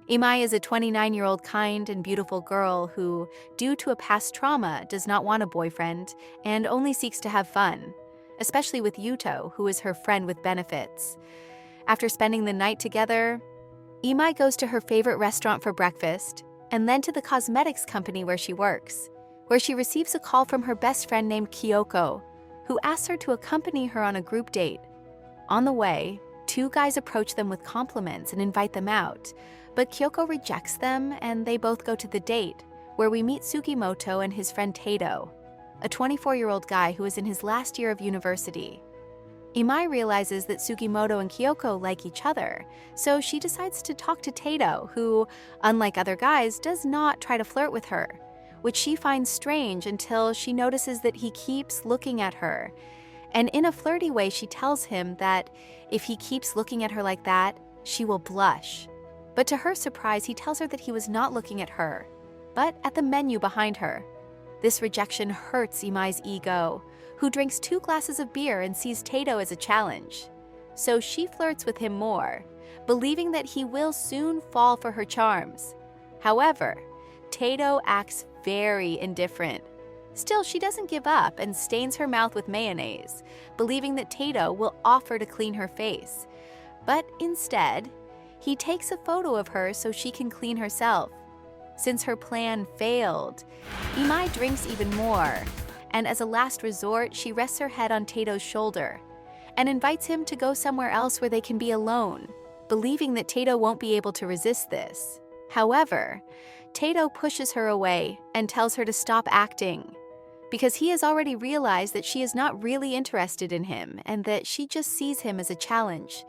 Imai is a 29-year-old kind and beautiful girl who, due to a past trauma, does not want a boyfriend and only seeks to have fun, especially with Yuto, who is her friend with benefits. After spending the night together, Imai goes to her favorite restaurant for breakfast and then to the cosmetics company where she works, where she receives a call from her best friend named Kyoko, who asks her to accompany her on a group date. On the way, two guys approach them with compliments and invite them out, but Kyoko rejects them and they both go to the date, where we meet Sugimoto and his friend Tato, a 24-year-old guy who is in his last year of university. Imai realizes that Sugimoto and Kyoko like each other, so she decides to talk to Tato, who, unlike other guys, does not try to flirt with her, which she finds strange until she notices that he keeps looking at her. And in a flirty way, she tells him that if he keeps looking at her like that, she will blush. But to her surprise, he tells her that he was not looking at her, but at the menu behind her. This rejection hurts Imai's ego, who drinks 2 glasses of beer and sees Tato as a challenge. So she flirts with him more, believing that he will soon fall for her charms. However, Tato acts very indifferent. Still, she doesn't give up and stains her mouth with mayonnaise, believing that Tato will offer to clean her face. But instead, he takes a photo of her so she can clean herself. Since her plan failed, Imai drinks even more, and as a last resort, she rests her head on Tato's shoulder and invites him to go somewhere else where they can be alone, believing that Tato won't be able to resist this. However, Tato pushes her away and tells her to stop acting, because he has already realized that she is not really interested in him and that she just sees him as a challenge.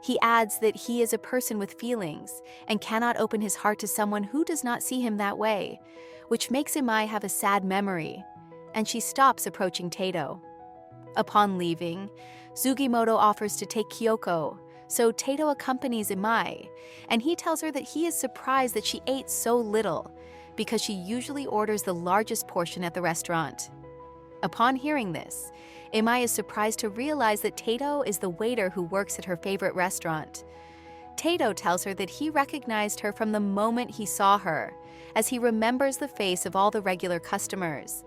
He adds that he is a person with feelings and cannot open his heart to someone who does not see him that way, which makes Imai have a sad memory, and she stops approaching Tato. Upon leaving, Sugimoto offers to take Kyoko, so Tato accompanies Imai, and he tells her that he is surprised that she ate so little, because she usually orders the largest portion at the restaurant. Upon hearing this, Imai is surprised to realize that Tato is the waiter who works at her favorite restaurant. Tato tells her that he recognized her from the moment he saw her, as he remembers the face of all the regular customers.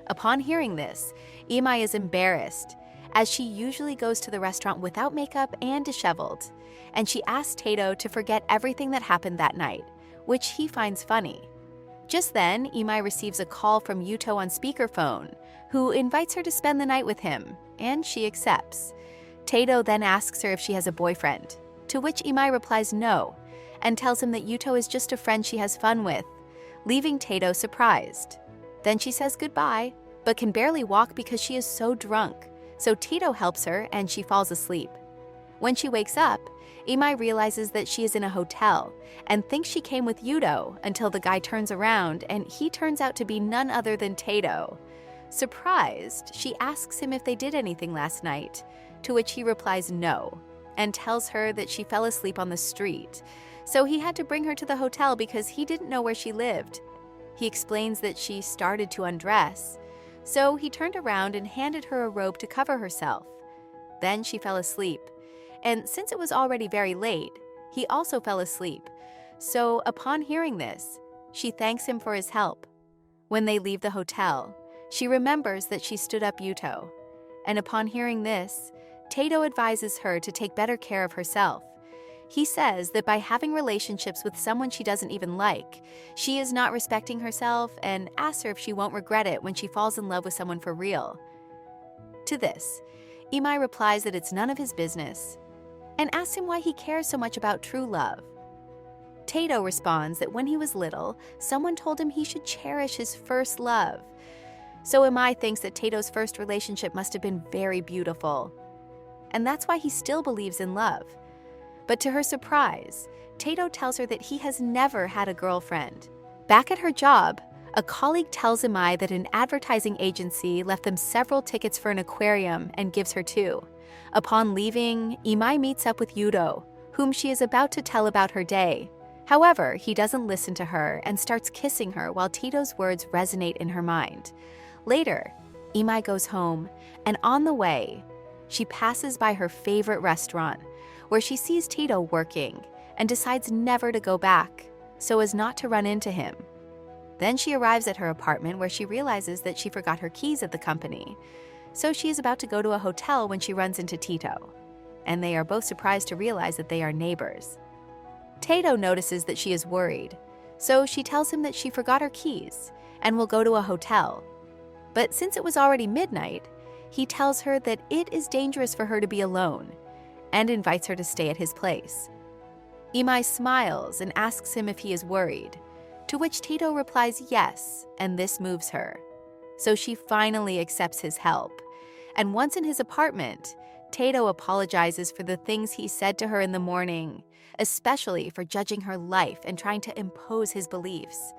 Upon hearing this, Imai is embarrassed, as she usually goes to the restaurant without makeup and disheveled, and she asks Tato to forget everything that happened that night, which he finds funny. Just then, Imai receives a call from Yuto on speakerphone, who invites her to spend the night with him, and she accepts. Tato then asks her if she has a boyfriend, to which Imai replies no, and tells him that Yuto is just a friend she has fun with, leaving Tato surprised. Then she says goodbye, but can barely walk because she is so drunk, so Tato helps her and she falls asleep. When she wakes up, Imai realizes that she is in a hotel and thinks she came with Yuto until the guy turns around and he turns out to be none other than Tato. Surprised, she asks him if they did anything last night, to which he replies no, and tells her that she fell asleep on the street, so he had to bring her to the hotel because he didn't know where she lived. He explains that she started to undress, so he turned around and handed her a robe to cover herself. Then she fell asleep, and since it was already very late, he also fell asleep. So upon hearing this, she thanks him for his help. When they leave the hotel, she remembers that she stood up Yuto, and upon hearing this, Tato advises her to take better care of herself. He says that by having relationships with someone she doesn't even like, she is not respecting herself, and asks her if she won't regret it when she falls in love with someone for real. To this, Imai replies that it's none of his business, and asks him why he cares so much about true love. Tato responds that when he was little, someone told him he should cherish his first love. So Imai thinks that Tato's first relationship must have been very beautiful, and that's why he still believes in love. But to her surprise, Tato tells her that he has never had a girlfriend. Back at her job, a colleague tells Imai that an advertising agency left them several tickets for an aquarium and gives her 2. Upon leaving, Imai meets up with Yuto, whom she is about to tell about her day. However, he doesn't listen to her and starts kissing her while Tato's words resonate in her mind. Later, Imai goes home, and on the way, she passes by her favorite restaurant, where she sees Tato working, and decides never to go back, so as not to run into him. Then she arrives at her apartment where she realizes that she forgot her keys at the company, so she is about to go to a hotel when she runs into Tito, and they are both surprised to realize that they are neighbors. Tito notices that she is worried, so she tells him that she forgot her keys and will go to a hotel. But since it was already midnight, he tells her that it is dangerous for her to be alone and invites her to stay at his place. Imai smiles and asks him if he is worried, to which Tito replies yes, and this moves her. So she finally accepts his help, and once in his apartment, Tito apologizes for the things he said to her in the morning, especially for judging her life and trying to impose his beliefs.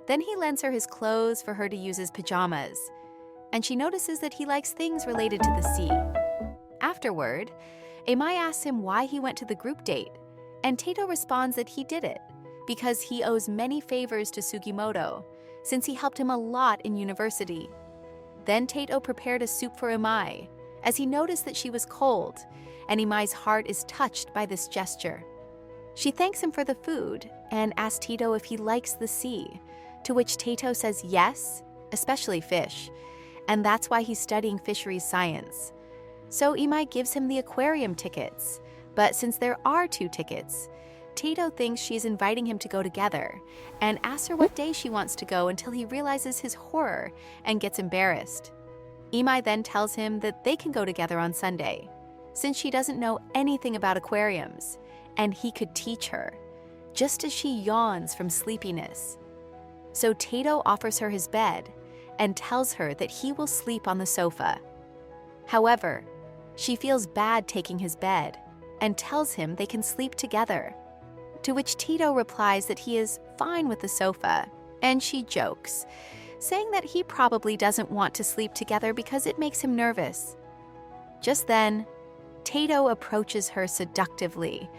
Then he lends her his clothes for her to use as pajamas, and she notices that he likes things related to the sea. Afterward, Imai asks him why he went to the group date, and Tito responds that he did it because he owes many favors to Sugimoto, since he helped him a lot in university. Then Tito prepared a soup for Imai, as he noticed that she was cold, and Imai's heart is touched by this gesture. She thanks him for the food and asks Tito if he likes the sea, to which Tito says yes, especially fish, and that's why he's studying fisheries science. So Imai gives him the aquarium tickets, but since there are 2 tickets, Tito thinks she's inviting him to go together and asks her what day she wants to go until he realizes his horror and gets embarrassed. Imai then tells him that they can go together on Sunday, since she doesn't know anything about aquariums, and he could teach her, just as she yawns from sleepiness. So Tito offers her his bed and tells her that he will sleep on the sofa. However, she feels bad taking his bed and tells him they can sleep together, to which Tito replies that he is fine with the sofa, and she jokes, saying that he probably doesn't want to sleep together because it makes him nervous. Just then, Tito approaches her seductively,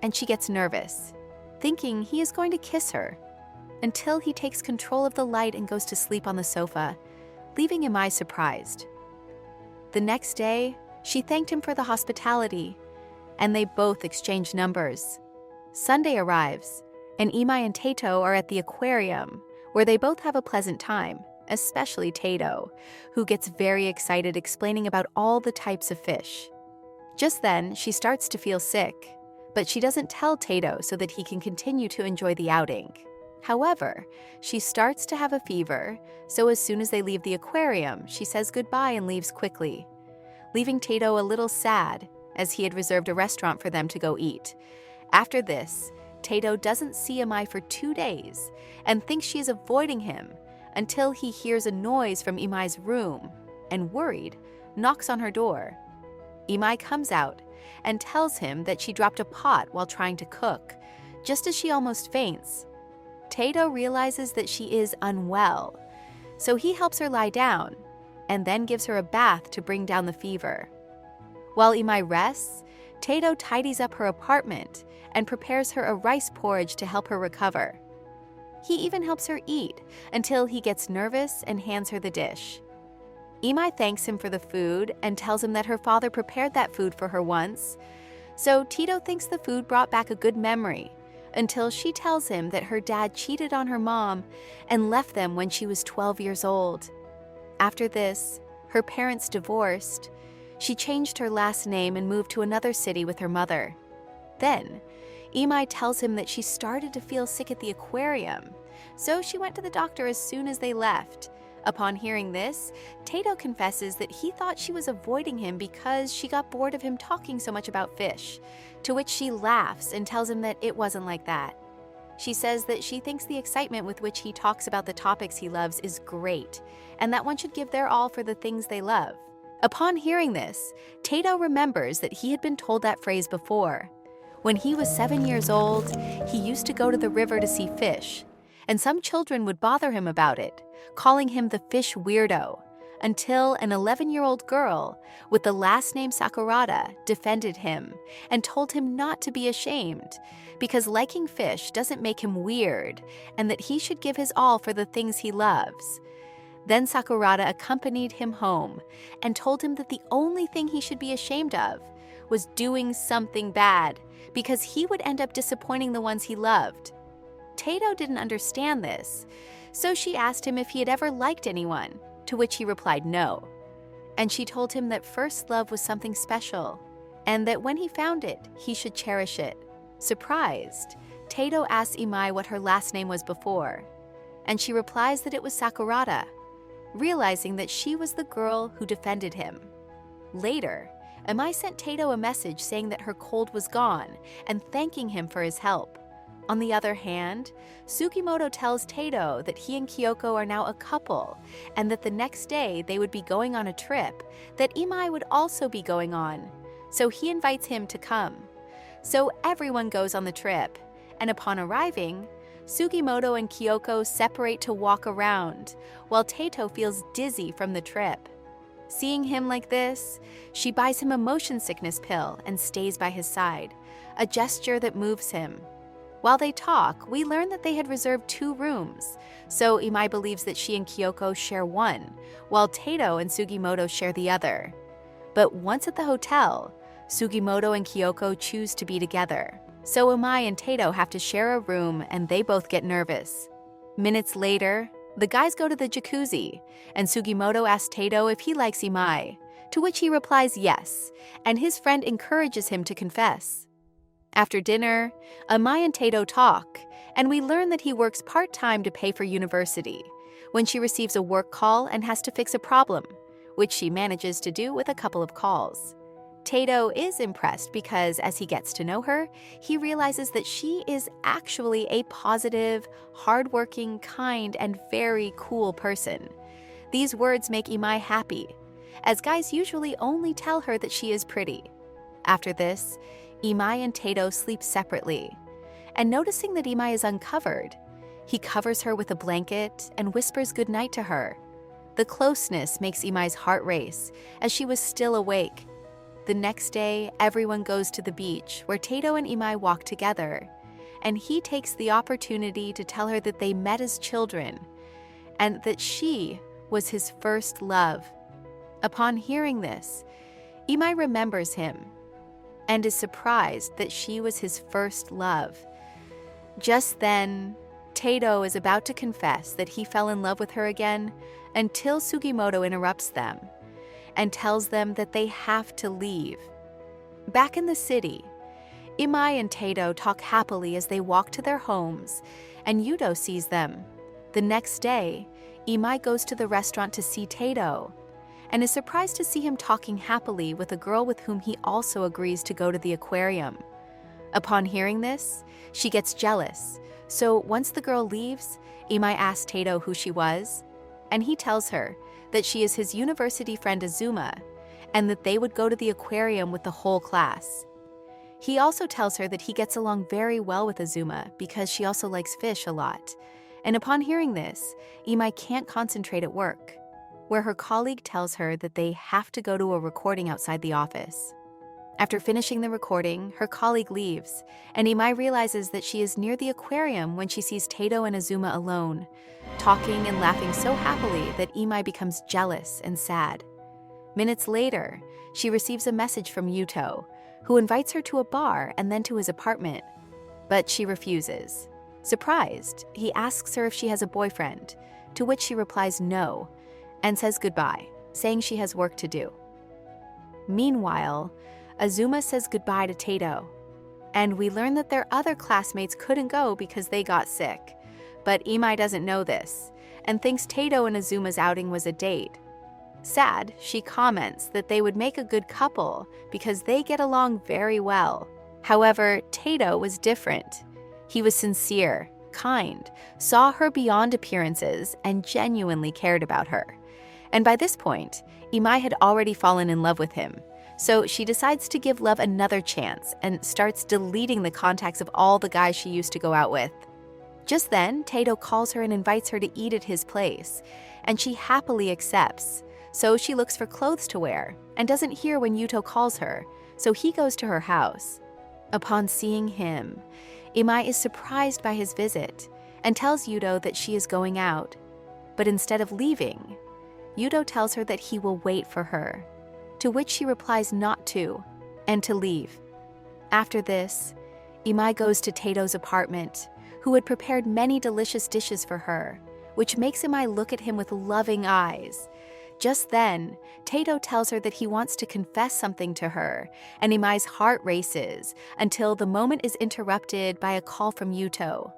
and she gets nervous, thinking he is going to kiss her, until he takes control of the light and goes to sleep on the sofa, leaving Imai surprised. The next day, she thanked him for the hospitality, and they both exchange numbers. Sunday arrives, and Imai and Tito are at the aquarium, where they both have a pleasant time, especially Tito, who gets very excited explaining about all the types of fish. Just then, she starts to feel sick, but she doesn't tell Tito so that he can continue to enjoy the outing. However, she starts to have a fever, so as soon as they leave the aquarium, she says goodbye and leaves quickly, leaving Tito a little sad, as he had reserved a restaurant for them to go eat. After this, Tito doesn't see Imai for 2 days and thinks she is avoiding him until he hears a noise from Imai's room and, worried, knocks on her door. Imai comes out and tells him that she dropped a pot while trying to cook, just as she almost faints. Tito realizes that she is unwell, so he helps her lie down and then gives her a bath to bring down the fever. While Imai rests, Tito tidies up her apartment and prepares her a rice porridge to help her recover. He even helps her eat until he gets nervous and hands her the dish. Imai thanks him for the food and tells him that her father prepared that food for her once, so Tito thinks the food brought back a good memory until she tells him that her dad cheated on her mom and left them when she was 12 years old. After this, her parents divorced. She changed her last name and moved to another city with her mother. Then, Imai tells him that she started to feel sick at the aquarium, so she went to the doctor as soon as they left. Upon hearing this, Tito confesses that he thought she was avoiding him because she got bored of him talking so much about fish, to which she laughs and tells him that it wasn't like that. She says that she thinks the excitement with which he talks about the topics he loves is great, and that one should give their all for the things they love. Upon hearing this, Tito remembers that he had been told that phrase before. When he was 7 years old, he used to go to the river to see fish, and some children would bother him about it, calling him the fish weirdo, until an 11-year-old girl with the last name Sakurada defended him and told him not to be ashamed, because liking fish doesn't make him weird, and that he should give his all for the things he loves. Then Sakurada accompanied him home and told him that the only thing he should be ashamed of was doing something bad because he would end up disappointing the ones he loved. Tato didn't understand this, so she asked him if he had ever liked anyone, to which he replied no. And she told him that first love was something special, and that when he found it, he should cherish it. Surprised, Tato asks Imai what her last name was before, and she replies that it was Sakurada, realizing that she was the girl who defended him. Later, Imai sent Tato a message saying that her cold was gone and thanking him for his help. On the other hand, Sugimoto tells Tato that he and Kyoko are now a couple and that the next day they would be going on a trip that Imai would also be going on, so he invites him to come. So everyone goes on the trip, and upon arriving, Sugimoto and Kyoko separate to walk around, while Tato feels dizzy from the trip. Seeing him like this, she buys him a motion sickness pill and stays by his side, a gesture that moves him. While they talk, we learn that they had reserved 2 rooms, so Imai believes that she and Kyoko share one, while Tato and Sugimoto share the other. But once at the hotel, Sugimoto and Kyoko choose to be together, so Imai and Tato have to share a room and they both get nervous. Minutes later, the guys go to the jacuzzi, and Sugimoto asks Tato if he likes Imai, to which he replies yes, and his friend encourages him to confess. After dinner, Imai and Tato talk, and we learn that he works part-time to pay for university, when she receives a work call and has to fix a problem, which she manages to do with a couple of calls. Tato is impressed because, as he gets to know her, he realizes that she is actually a positive, hardworking, kind, and very cool person. These words make Imai happy, as guys usually only tell her that she is pretty. After this, Imai and Tato sleep separately, and noticing that Imai is uncovered, he covers her with a blanket and whispers goodnight to her. The closeness makes Imai's heart race, as she was still awake. The next day, everyone goes to the beach, where Tato and Imai walk together, and he takes the opportunity to tell her that they met as children, and that she was his first love. Upon hearing this, Imai remembers him, and is surprised that she was his first love. Just then, Tato is about to confess that he fell in love with her again until Sugimoto interrupts them and tells them that they have to leave. Back in the city, Imai and Tato talk happily as they walk to their homes, and Yuto sees them. The next day, Imai goes to the restaurant to see Tato, and is surprised to see him talking happily with a girl with whom he also agrees to go to the aquarium. Upon hearing this, she gets jealous, so once the girl leaves, Imai asks Tato who she was, and he tells her that she is his university friend Azuma, and that they would go to the aquarium with the whole class. He also tells her that he gets along very well with Azuma because she also likes fish a lot, and upon hearing this, Imai can't concentrate at work, where her colleague tells her that they have to go to a recording outside the office. After finishing the recording, her colleague leaves, and Imai realizes that she is near the aquarium when she sees Tato and Azuma alone, talking and laughing so happily that Imai becomes jealous and sad. Minutes later, she receives a message from Yuto, who invites her to a bar and then to his apartment, but she refuses. Surprised, he asks her if she has a boyfriend, to which she replies no, and says goodbye, saying she has work to do. Meanwhile, Azuma says goodbye to Tato, and we learn that their other classmates couldn't go because they got sick. But Imai doesn't know this, and thinks Tato and Azuma's outing was a date. Sad, she comments that they would make a good couple because they get along very well. However, Tato was different. He was sincere, kind, saw her beyond appearances, and genuinely cared about her. And by this point, Imai had already fallen in love with him, so she decides to give love another chance and starts deleting the contacts of all the guys she used to go out with. Just then, Tato calls her and invites her to eat at his place, and she happily accepts. So she looks for clothes to wear and doesn't hear when Yuto calls her, so he goes to her house. Upon seeing him, Imai is surprised by his visit and tells Yuto that she is going out. But instead of leaving, Yuto tells her that he will wait for her, to which she replies not to, and to leave. After this, Imai goes to Tato's apartment, who had prepared many delicious dishes for her, which makes Imai look at him with loving eyes. Just then, Tato tells her that he wants to confess something to her, and Imai's heart races until the moment is interrupted by a call from Yuto.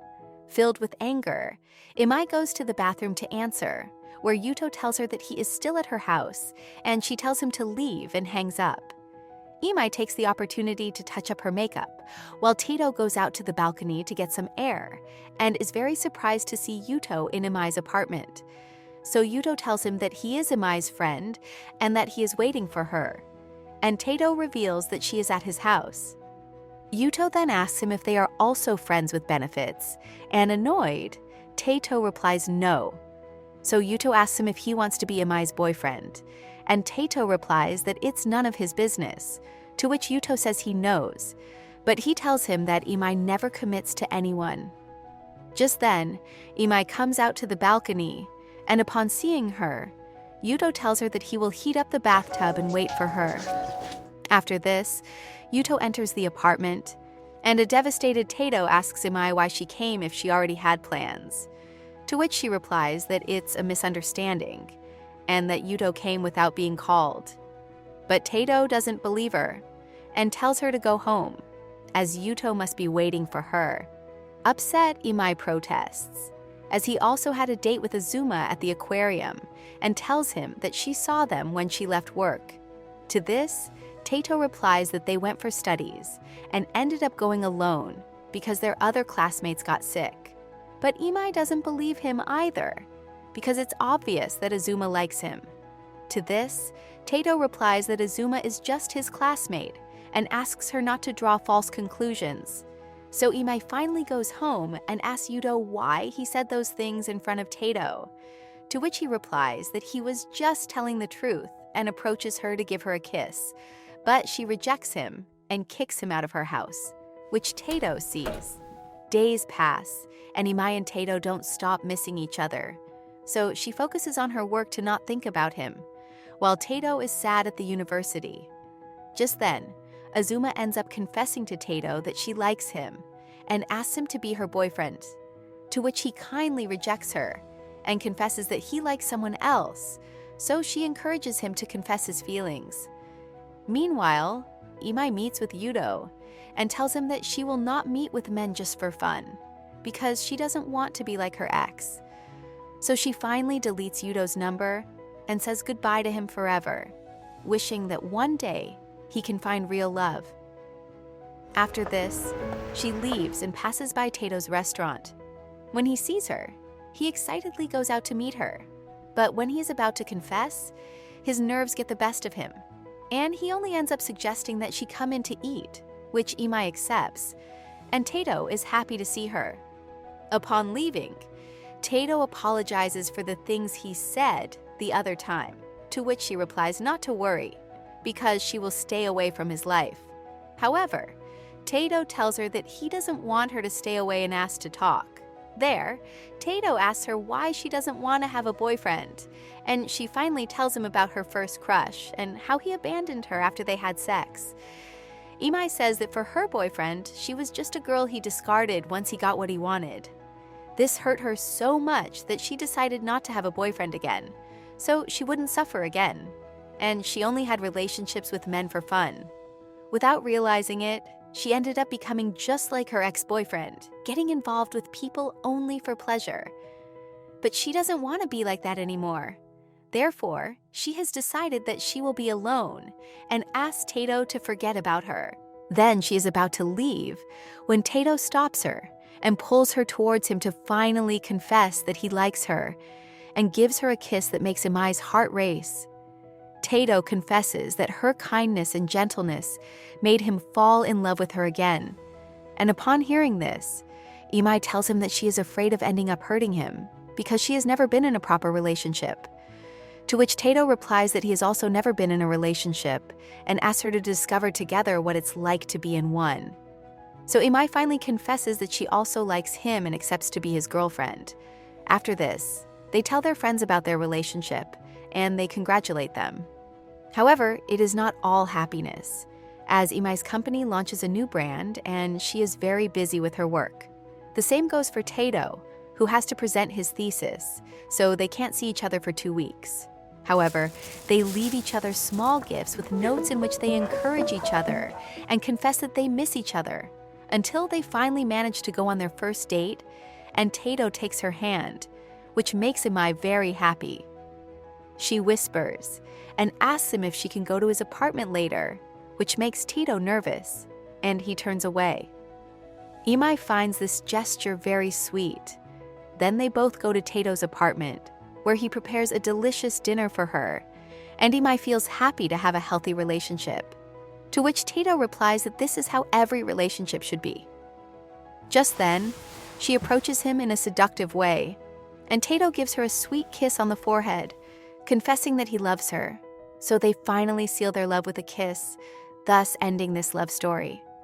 Filled with anger, Imai goes to the bathroom to answer, where Yuto tells her that he is still at her house, and she tells him to leave and hangs up. Imai takes the opportunity to touch up her makeup, while Tato goes out to the balcony to get some air, and is very surprised to see Yuto in Imai's apartment. So Yuto tells him that he is Imai's friend, and that he is waiting for her, and Tato reveals that she is at his house. Yuto then asks him if they are also friends with benefits, and annoyed, Tato replies no. So Yuto asks him if he wants to be Imai's boyfriend, and Tato replies that it's none of his business, to which Yuto says he knows, but he tells him that Imai never commits to anyone. Just then, Imai comes out to the balcony, and upon seeing her, Yuto tells her that he will heat up the bathtub and wait for her. After this, Yuto enters the apartment, and a devastated Tato asks Imai why she came if she already had plans, to which she replies that it's a misunderstanding, and that Yuto came without being called. But Tato doesn't believe her, and tells her to go home, as Yuto must be waiting for her. Upset, Imai protests, as he also had a date with Azuma at the aquarium, and tells him that she saw them when she left work. To this, Tato replies that they went for studies, and ended up going alone because their other classmates got sick. But Imai doesn't believe him either, because it's obvious that Azuma likes him. To this, Tato replies that Azuma is just his classmate, and asks her not to draw false conclusions. So Imai finally goes home and asks Yuto why he said those things in front of Tato, to which he replies that he was just telling the truth and approaches her to give her a kiss, but she rejects him and kicks him out of her house, which Tato sees. Days pass, and Imai and Tato don't stop missing each other, so she focuses on her work to not think about him, while Tato is sad at the university. Just then, Azuma ends up confessing to Tato that she likes him and asks him to be her boyfriend, to which he kindly rejects her and confesses that he likes someone else, so she encourages him to confess his feelings. Meanwhile, Imai meets with Yuto and tells him that she will not meet with men just for fun, because she doesn't want to be like her ex. So she finally deletes Yuto's number and says goodbye to him forever, wishing that one day he can find real love. After this, she leaves and passes by Tato's restaurant. When he sees her, he excitedly goes out to meet her, but when he is about to confess, his nerves get the best of him, and he only ends up suggesting that she come in to eat, which Imai accepts, and Tato is happy to see her. Upon leaving, Tato apologizes for the things he said the other time, to which she replies not to worry, because she will stay away from his life. However, Tato tells her that he doesn't want her to stay away and asks to talk. There, Tato asks her why she doesn't want to have a boyfriend, and she finally tells him about her first crush and how he abandoned her after they had sex. Imai says that for her boyfriend, she was just a girl he discarded once he got what he wanted. This hurt her so much that she decided not to have a boyfriend again, so she wouldn't suffer again, and she only had relationships with men for fun. Without realizing it, she ended up becoming just like her ex-boyfriend, getting involved with people only for pleasure. But she doesn't want to be like that anymore. Therefore, she has decided that she will be alone and asks Tato to forget about her. Then she is about to leave when Tato stops her and pulls her towards him to finally confess that he likes her and gives her a kiss that makes Imai's heart race. Tato confesses that her kindness and gentleness made him fall in love with her again. And upon hearing this, Imai tells him that she is afraid of ending up hurting him because she has never been in a proper relationship. To which Tato replies that he has also never been in a relationship and asks her to discover together what it's like to be in one. So Imai finally confesses that she also likes him and accepts to be his girlfriend. After this, they tell their friends about their relationship, and they congratulate them. However, it is not all happiness, as Imai's company launches a new brand and she is very busy with her work. The same goes for Tato, who has to present his thesis, so they can't see each other for 2 weeks. However, they leave each other small gifts with notes in which they encourage each other and confess that they miss each other, until they finally manage to go on their first date, and Tato takes her hand, which makes Imai very happy. She whispers and asks him if she can go to his apartment later, which makes Tato nervous, and he turns away. Imai finds this gesture very sweet. Then they both go to Tato's apartment, where he prepares a delicious dinner for her, and Imai feels happy to have a healthy relationship, to which Tato replies that this is how every relationship should be. Just then, she approaches him in a seductive way, and Tato gives her a sweet kiss on the forehead, confessing that he loves her, so they finally seal their love with a kiss, thus ending this love story.